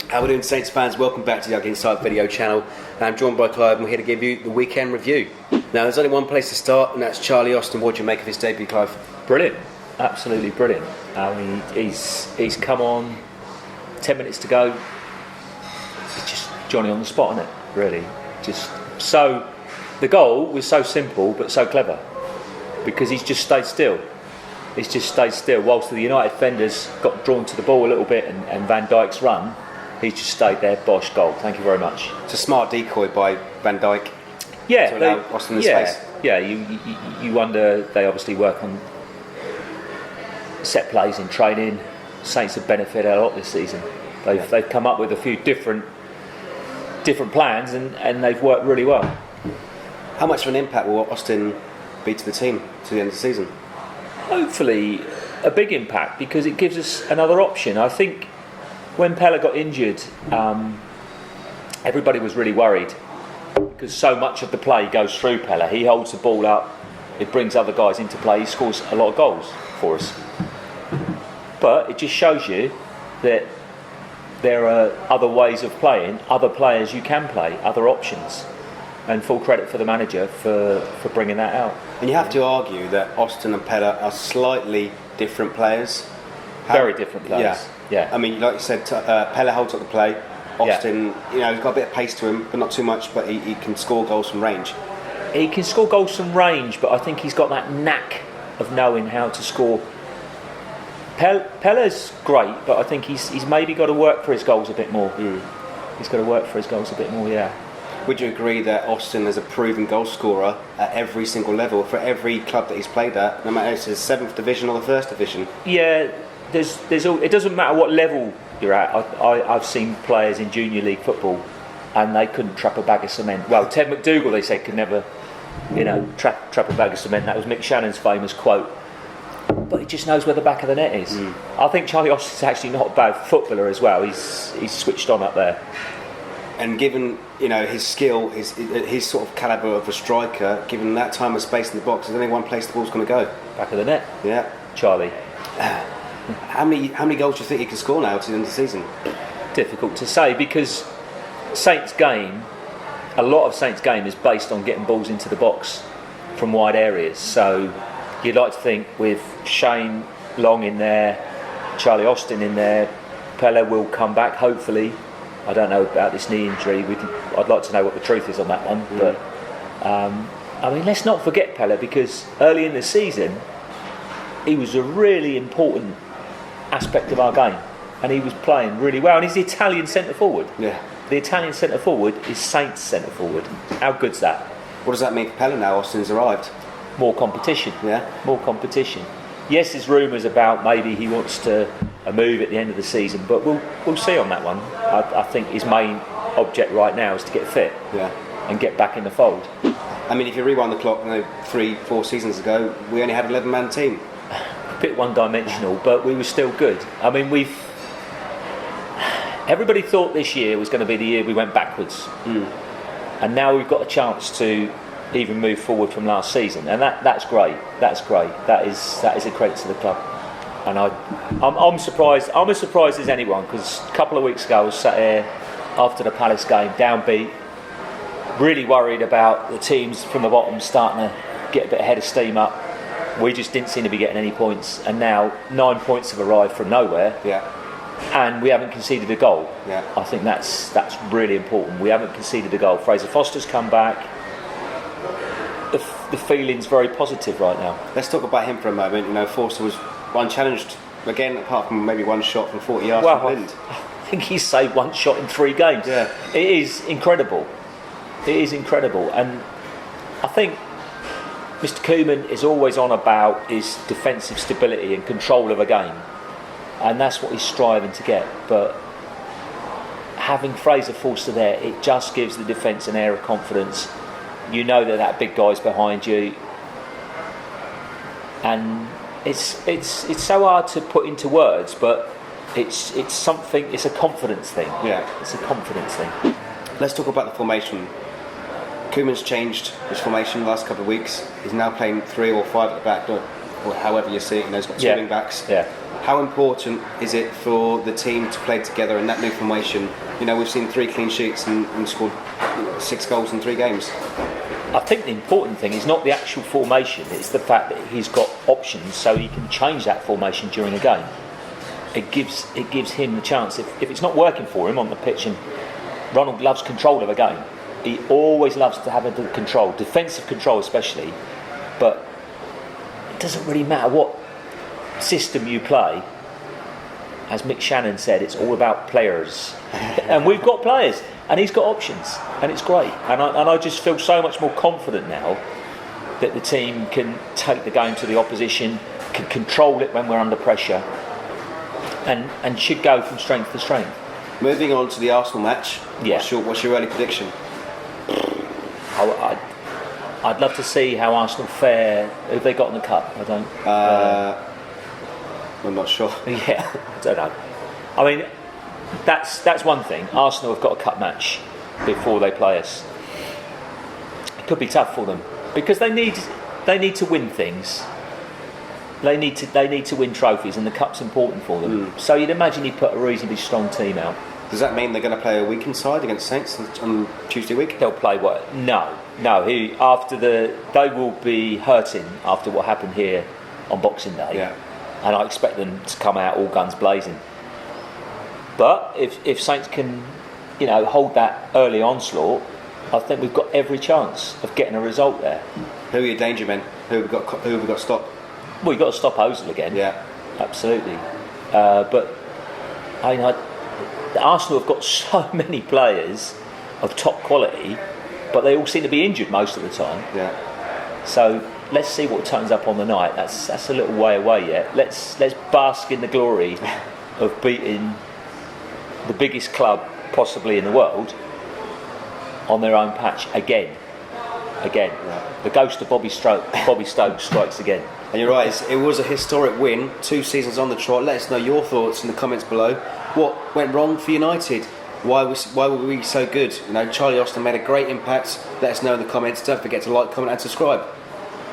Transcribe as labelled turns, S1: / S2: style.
S1: How we doing, Saints fans? Welcome back to the Ugly Inside video channel. I'm joined by Clive and we're here to give you the weekend review. Now there's only one place to start, and that's Charlie Austin. What do you make of his debut, Clive?
S2: Brilliant, absolutely brilliant. I mean, he's come on, 10 minutes to go. It's just Johnny on the spot, isn't it? Really, just so. The goal was so simple but so clever because he's just stayed still. He's just stayed still whilst the United defenders got drawn to the ball a little bit and Van Dijk's run. He's just stayed there. Bosh, goal. Thank you very much.
S1: It's a smart decoy by Van Dijk.
S2: Yeah,
S1: to allow Austin the space.
S2: Yeah. You wonder. They obviously work on set plays in training. Saints have benefited a lot this season. They've come up with a few different plans and they've worked really well.
S1: How much of an impact will Austin be to the team to the end of the season?
S2: Hopefully, a big impact because it gives us another option. I think when Pella got injured, everybody was really worried because so much of the play goes through Pella. He holds the ball up, it brings other guys into play, he scores a lot of goals for us. But it just shows you that there are other ways of playing, other players you can play, other options. And full credit for the manager for bringing that out. And
S1: you have to argue that Austin and Pella are slightly different players.
S2: Very different players. Yeah.
S1: I mean, like you said, Pella holds up the play. Austin, he's got a bit of pace to him, but not too much. But he can score goals from range.
S2: He can score goals from range, but I think he's got that knack of knowing how to score. Pella's great, but I think he's maybe got to work for his goals a bit more. He's got to work for his goals a bit more. Yeah.
S1: Would you agree that Austin is a proven goal scorer at every single level for every club that he's played at, no matter if it's the 7th division or the 1st division?
S2: Yeah, it doesn't matter what level you're at. I've seen players in Junior League football and they couldn't trap a bag of cement. Well, Ted McDougall, they said, could never, trap a bag of cement. That was Mick Shannon's famous quote. But he just knows where the back of the net is. I think Charlie Austin's actually not a bad footballer as well. He's switched on up there.
S1: And given his skill, his sort of calibre of a striker, given that time and space in the box, there's only one place the ball's going to go.
S2: Back of the net.
S1: Yeah.
S2: Charlie.
S1: How many goals do you think he can score now to the end of the season?
S2: Difficult to say because a lot of Saints' game is based on getting balls into the box from wide areas. So you'd like to think with Shane Long in there, Charlie Austin in there, Pella will come back, hopefully. I don't know about this knee injury. I'd like to know what the truth is on that one. But I mean, let's not forget Pella because early in the season he was a really important aspect of our game, and he was playing really well. And he's the Italian centre forward.
S1: Yeah.
S2: The Italian centre forward is Saints centre forward. How good's that?
S1: What does that mean for Pella now? Austin's arrived.
S2: More competition.
S1: Yeah.
S2: More competition. Yes, there's rumours about maybe he wants to move at the end of the season, but we'll see on that one. I think his main object right now is to get fit and get back in the fold.
S1: I mean, if you rewind the clock, 3-4 seasons ago, we only had an 11-man team.
S2: A bit one-dimensional, but we were still good. I mean, everybody thought this year was going to be the year we went backwards, and now we've got a chance to even move forward from last season, and that's great. That's great. That is a credit to the club, and I'm surprised. I'm as surprised as anyone because a couple of weeks ago I was sat here after the Palace game, downbeat, really worried about the teams from the bottom starting to get a bit ahead of steam up. We just didn't seem to be getting any points, and now 9 points have arrived from nowhere.
S1: Yeah.
S2: And we haven't conceded a goal.
S1: Yeah.
S2: I think that's really important. We haven't conceded a goal. Fraser Foster's come back. The feeling's very positive right now.
S1: Let's talk about him for a moment. Forster was unchallenged again, apart from maybe one shot from 40 yards from Blind.
S2: I think he's saved one shot in 3 games.
S1: Yeah.
S2: It is incredible. It is incredible. And I think Mr. Koeman is always on about his defensive stability and control of a game. And that's what he's striving to get. But having Fraser Forster there, it just gives the defence an air of confidence. You know that big guy's behind you, and it's so hard to put into words, but it's something. It's a confidence thing.
S1: Yeah,
S2: it's a confidence thing.
S1: Let's talk about the formation. Koeman's changed his formation the last couple of weeks. He's now playing 3 or 5 at the back, or however you see it. He's got 2 wing backs.
S2: Yeah.
S1: How important is it for the team to play together in that new formation? We've seen 3 clean sheets and scored 6 goals in 3 games.
S2: I think the important thing is not the actual formation, it's the fact that he's got options so he can change that formation during a game. It gives him the chance, if it's not working for him on the pitch, and Ronald loves control of a game. He always loves to have a control, defensive control especially, but it doesn't really matter what system you play. As Mick Shannon said, it's all about players. And we've got players, and he's got options, and it's great. And I just feel so much more confident now that the team can take the game to the opposition, can control it when we're under pressure, and should go from strength to strength.
S1: Moving on to the Arsenal match,
S2: Yeah.
S1: What's your early prediction?
S2: I'd love to see how Arsenal fare. Who've they got in the cup? I don't.
S1: I'm not sure.
S2: Yeah, I don't know. I mean, that's one thing. Arsenal have got a cup match before they play us. It could be tough for them because they need to win things. They need to win trophies, and the cup's important for them. So you'd imagine he'd put a reasonably strong team out.
S1: Does that mean they're going to play a weekend side against Saints on Tuesday week?
S2: They'll play what? No. They will be hurting after what happened here on Boxing Day.
S1: Yeah.
S2: And I expect them to come out all guns blazing. But if Saints can, hold that early onslaught, I think we've got every chance of getting a result there.
S1: Who are your danger men? Who have we got to stop?
S2: Well, you've got to stop Ozil again.
S1: Yeah.
S2: Absolutely. But Arsenal have got so many players of top quality, but they all seem to be injured most of the time.
S1: Yeah.
S2: So let's see what turns up on the night. That's a little way away yet. Let's bask in the glory of beating the biggest club possibly in the world on their own patch again. Yeah. The ghost of Bobby Stokes strikes again.
S1: And you're right, it was a historic win, 2 seasons on the trot. Let us know your thoughts in the comments below. What went wrong for United? Why were we so good? Charlie Austin made a great impact. Let us know in the comments. Don't forget to like, comment and subscribe.